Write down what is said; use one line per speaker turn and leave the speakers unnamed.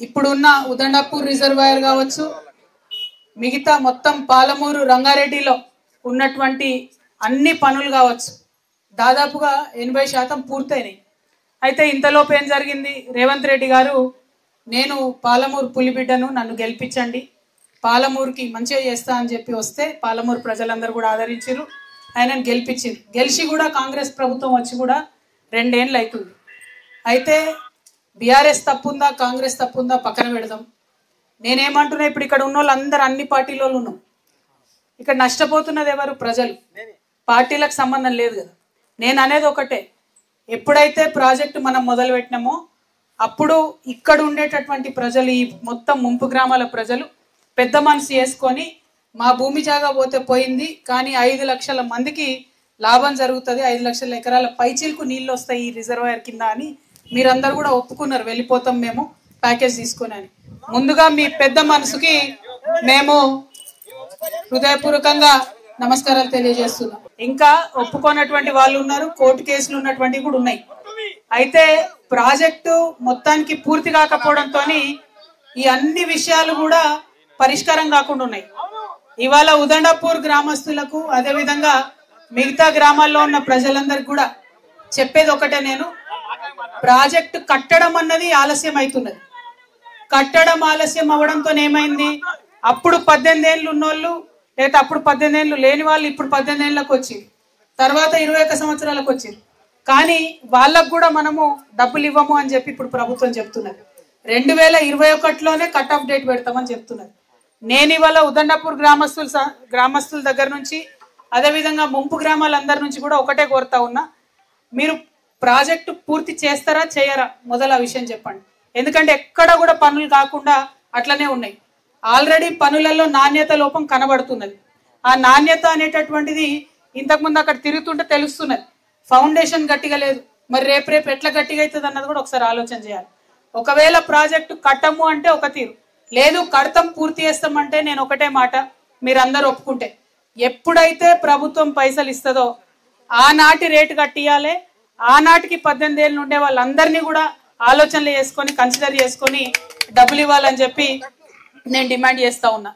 ఇప్పుడున్న ఉదండపూర్ రిజర్వాయర్ కావచ్చు, మిగతా మొత్తం పాలమూరు రంగారెడ్డిలో ఉన్నటువంటి అన్ని పనులు కావచ్చు, దాదాపుగా 80% పూర్తయినాయి. అయితే ఇంతలోపు ఏం జరిగింది, రేవంత్ రెడ్డి గారు నేను పాలమూరు పులిబిడ్డను, నన్ను గెలిపించండి, పాలమూరుకి మంచిగా చేస్తా అని చెప్పి వస్తే పాలమూరు ప్రజలందరూ కూడా ఆదరించారు, ఆయనను గెలిపించారు. గెలిచి కూడా కాంగ్రెస్ ప్రభుత్వం వచ్చి కూడా 2 ఏళ్ళు అవుతుంది. అయితే బీఆర్ఎస్ తప్పుందా కాంగ్రెస్ తప్పుందా పక్కన పెడదాం. నేనేమంటున్నా, ఇప్పుడు ఇక్కడ ఉన్న వాళ్ళందరూ అన్ని పార్టీలో ఉన్నాం. ఇక్కడ నష్టపోతున్నది ఎవరు? ప్రజలు. పార్టీలకు సంబంధం లేదు కదా. నేను అనేది ఒకటే, ఎప్పుడైతే ప్రాజెక్టు మనం మొదలు పెట్టినామో అప్పుడు ఇక్కడ ఉండేటటువంటి ప్రజలు, ఈ మొత్తం ముంపు గ్రామాల ప్రజలు పెద్ద మనసు చేసుకొని మా భూమి జాగా పోతే పోయింది, కానీ 5 లక్షల మందికి లాభం జరుగుతుంది, 5 లక్షల ఎకరాల పైచీలకు నీళ్ళు వస్తాయి ఈ రిజర్వాయర్ కింద అని మీరందరూ కూడా ఒప్పుకున్నారు. వెళ్ళిపోతాం మేము ప్యాకేజ్ తీసుకొని అని. ముందుగా మీ పెద్ద మనసుకి మేము హృదయపూర్వకంగా నమస్కారాలు తెలియజేస్తున్నాం. ఇంకా ఒప్పుకోనటువంటి వాళ్ళు ఉన్నారు, కోర్టు కేసులు ఉన్నటువంటివి కూడా ఉన్నాయి. అయితే ప్రాజెక్టు మొత్తానికి పూర్తి కాకపోవడంతో ఈ అన్ని విషయాలు కూడా పరిష్కారం కాకుండా ఉన్నాయి. ఇవాళ ఉదండపూర్ గ్రామస్తులకు, అదేవిధంగా మిగతా గ్రామాల్లో ఉన్న ప్రజలందరికీ కూడా చెప్పేది ఒకటే, నేను ప్రాజెక్టు కట్టడం అన్నది ఆలస్యం అవుతున్నది. కట్టడం ఆలస్యం అవ్వడంతో ఏమైంది, అప్పుడు 18 ఏళ్ళు ఉన్నోళ్ళు, లేదా అప్పుడు 18 ఏళ్ళు లేని వాళ్ళు ఇప్పుడు 18 ఏళ్ళకి వచ్చింది, తర్వాత 21 సంవత్సరాలకు వచ్చింది. కానీ వాళ్ళకు కూడా మనము డబ్బులు ఇవ్వము అని చెప్పి ఇప్పుడు ప్రభుత్వం చెప్తున్నది. 2021లోనే కట్ ఆఫ్ డేట్ పెడతామని చెప్తున్నది. నేను ఇవాళ ఉదండపూర్ గ్రామస్తుల దగ్గర నుంచి, అదేవిధంగా ముంపు గ్రామాలందరి నుంచి కూడా ఒకటే కోరుతా ఉన్నా, మీరు ప్రాజెక్టు పూర్తి చేస్తారా చేయరా మొదలు ఆ విషయం చెప్పండి. ఎందుకంటే ఎక్కడ కూడా పనులు కాకుండా అట్లనే ఉన్నాయి. ఆల్రెడీ పనులలో నాణ్యత లోపం కనబడుతున్నది. ఆ నాణ్యత అనేటటువంటిది ఇంతకుముందు అక్కడ తిరుగుతుంటే తెలుస్తున్నది. ఫౌండేషన్ గట్టిగా లేదు, మరి రేపు ఎట్లా గట్టిగా అవుతుంది అన్నది కూడా ఒకసారి ఆలోచన చేయాలి. ఒకవేళ ప్రాజెక్టు కట్టము అంటే ఒక తీరు, లేదు కడతాం పూర్తి చేస్తామంటే నేను ఒకటే మాట, మీరందరూ ఒప్పుకుంటే ఎప్పుడైతే ప్రభుత్వం పైసలు ఇస్తుందో ఆనాటి రేటు కట్టియాలి. ఆనాటికి 18 ఏళ్ళు ఉండే వాళ్ళందరినీ కూడా ఆలోచనలు చేసుకొని కన్సిడర్ చేసుకొని డబ్బులు ఇవ్వాలని చెప్పి నేను డిమాండ్ చేస్తా ఉన్నా.